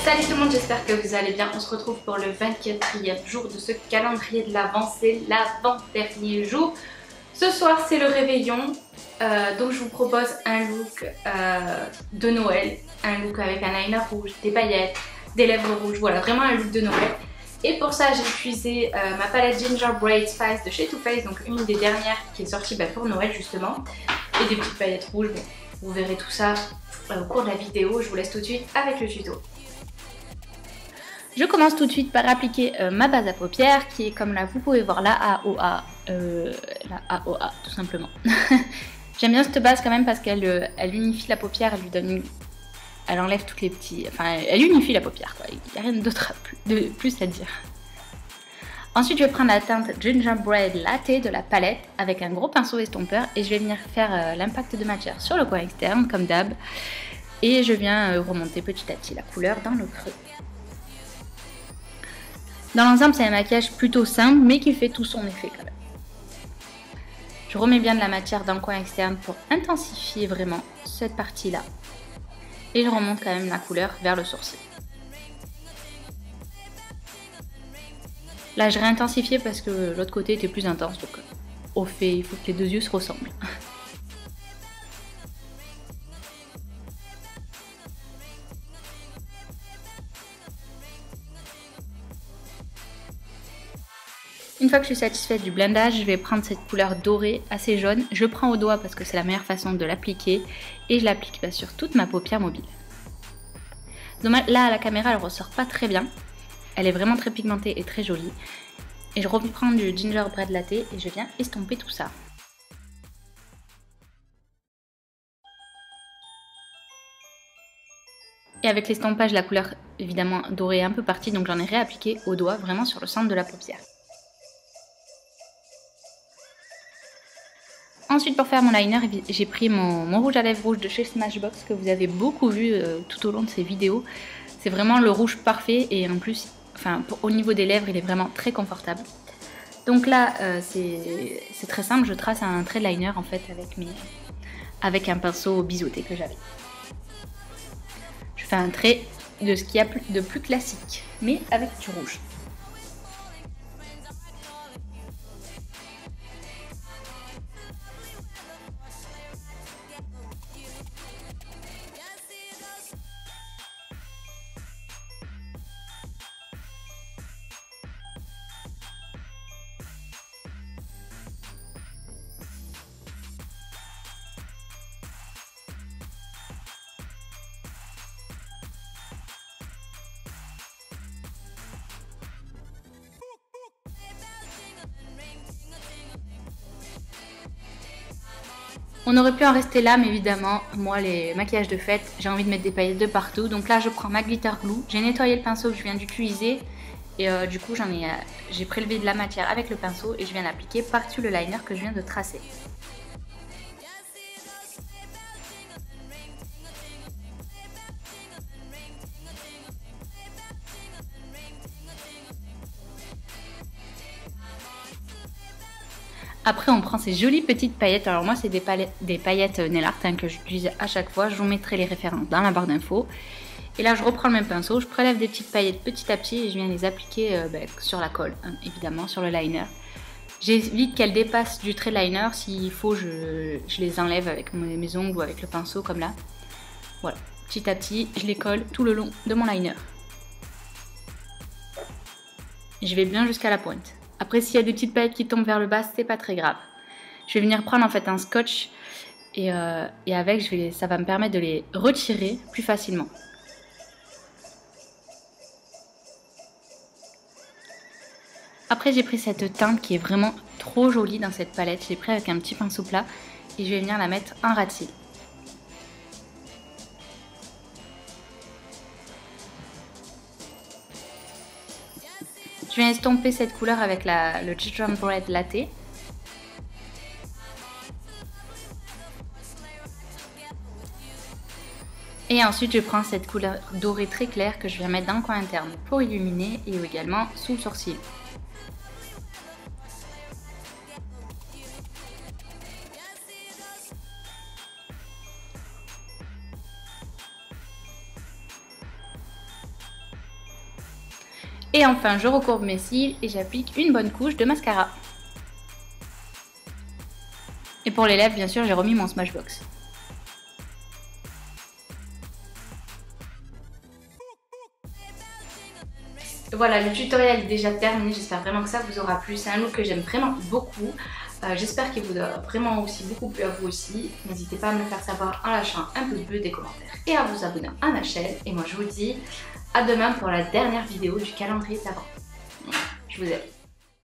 Salut tout le monde, j'espère que vous allez bien. On se retrouve pour le 24e jour de ce calendrier de l'Avent. C'est l'avant-dernier jour. Ce soir, c'est le réveillon. Donc je vous propose un look de Noël. Un look avec un eyeliner rouge, des paillettes, des lèvres rouges. Voilà, vraiment un look de Noël. Et pour ça, j'ai utilisé ma palette Gingerbread Spice de chez Too Faced. Donc une des dernières qui est sortie pour Noël justement. Et des petites paillettes rouges. Bon, vous verrez tout ça au cours de la vidéo. Je vous laisse tout de suite avec le tuto. Je commence tout de suite par appliquer ma base à paupières qui est, comme là vous pouvez voir, la AOA, tout simplement. J'aime bien cette base quand même parce qu'elle unifie la paupière, elle lui donne elle enlève toutes les petits, enfin elle unifie la paupière quoi, il n'y a rien d'autre de plus à dire. Ensuite je vais prendre la teinte Gingerbread Latte de la palette avec un gros pinceau estompeur et je vais venir faire l'impact de matière sur le coin externe comme d'hab et je viens remonter petit à petit la couleur dans le creux. Dans l'ensemble, c'est un maquillage plutôt simple, mais qui fait tout son effet quand même. Je remets bien de la matière dans le coin externe pour intensifier vraiment cette partie-là. Et je remonte quand même la couleur vers le sourcil. Là, je réintensifié parce que l'autre côté était plus intense, donc au fait, il faut que les deux yeux se ressemblent. Une fois que je suis satisfaite du blendage, je vais prendre cette couleur dorée assez jaune. Je le prends au doigt parce que c'est la meilleure façon de l'appliquer et je l'applique sur toute ma paupière mobile. Donc là, à la caméra, elle ressort pas très bien. Elle est vraiment très pigmentée et très jolie. Et je reprends du Gingerbread Latte et je viens estomper tout ça. Et avec l'estompage, la couleur évidemment dorée est un peu partie, donc j'en ai réappliqué au doigt, vraiment sur le centre de la paupière. Ensuite, pour faire mon liner, j'ai pris mon rouge à lèvres rouge de chez Smashbox que vous avez beaucoup vu tout au long de ces vidéos. C'est vraiment le rouge parfait et en plus, au niveau des lèvres, il est vraiment très confortable. Donc là, c'est très simple, je trace un trait de liner en fait avec un pinceau biseauté que j'avais. Je fais un trait de ce qu'il y a de plus classique, mais avec du rouge. On aurait pu en rester là, mais évidemment, moi, les maquillages de fête, j'ai envie de mettre des paillettes de partout. Donc là, je prends ma glitter glue. J'ai nettoyé le pinceau que je viens d'utiliser. Et du coup, j'ai prélevé de la matière avec le pinceau et je viens l'appliquer par-dessus le liner que je viens de tracer. Après, on prend ces jolies petites paillettes. Alors moi, c'est des paillettes nail art que j'utilise à chaque fois. Je vous mettrai les références dans la barre d'infos. Et là, je reprends le même pinceau. Je prélève des petites paillettes petit à petit et je viens les appliquer sur la colle, hein, évidemment, sur le liner. J'évite qu'elles dépassent du trait liner. S'il faut, je les enlève avec mes ongles ou avec le pinceau, comme là. Voilà, petit à petit, je les colle tout le long de mon liner. Je vais bien jusqu'à la pointe. Après, s'il y a des petites paillettes qui tombent vers le bas, c'est pas très grave. Je vais venir prendre en fait un scotch et avec, ça va me permettre de les retirer plus facilement. Après, j'ai pris cette teinte qui est vraiment trop jolie dans cette palette. Je l'ai pris avec un petit pinceau plat et je vais venir la mettre en ras de cils. Je viens estomper cette couleur avec le Gingerbread Latte. Et ensuite, je prends cette couleur dorée très claire que je viens mettre dans le coin interne pour illuminer et également sous le sourcil. Et enfin, je recourbe mes cils et j'applique une bonne couche de mascara. Et pour les lèvres, bien sûr, j'ai remis mon Smashbox. Voilà, le tutoriel est déjà terminé, j'espère vraiment que ça vous aura plu. C'est un look que j'aime vraiment beaucoup. J'espère qu'il vous a vraiment aussi beaucoup plu à vous aussi. N'hésitez pas à me le faire savoir en lâchant un pouce bleu, des commentaires et à vous abonner à ma chaîne. Et moi je vous dis à demain pour la dernière vidéo du calendrier de l'Avent. Je vous aime.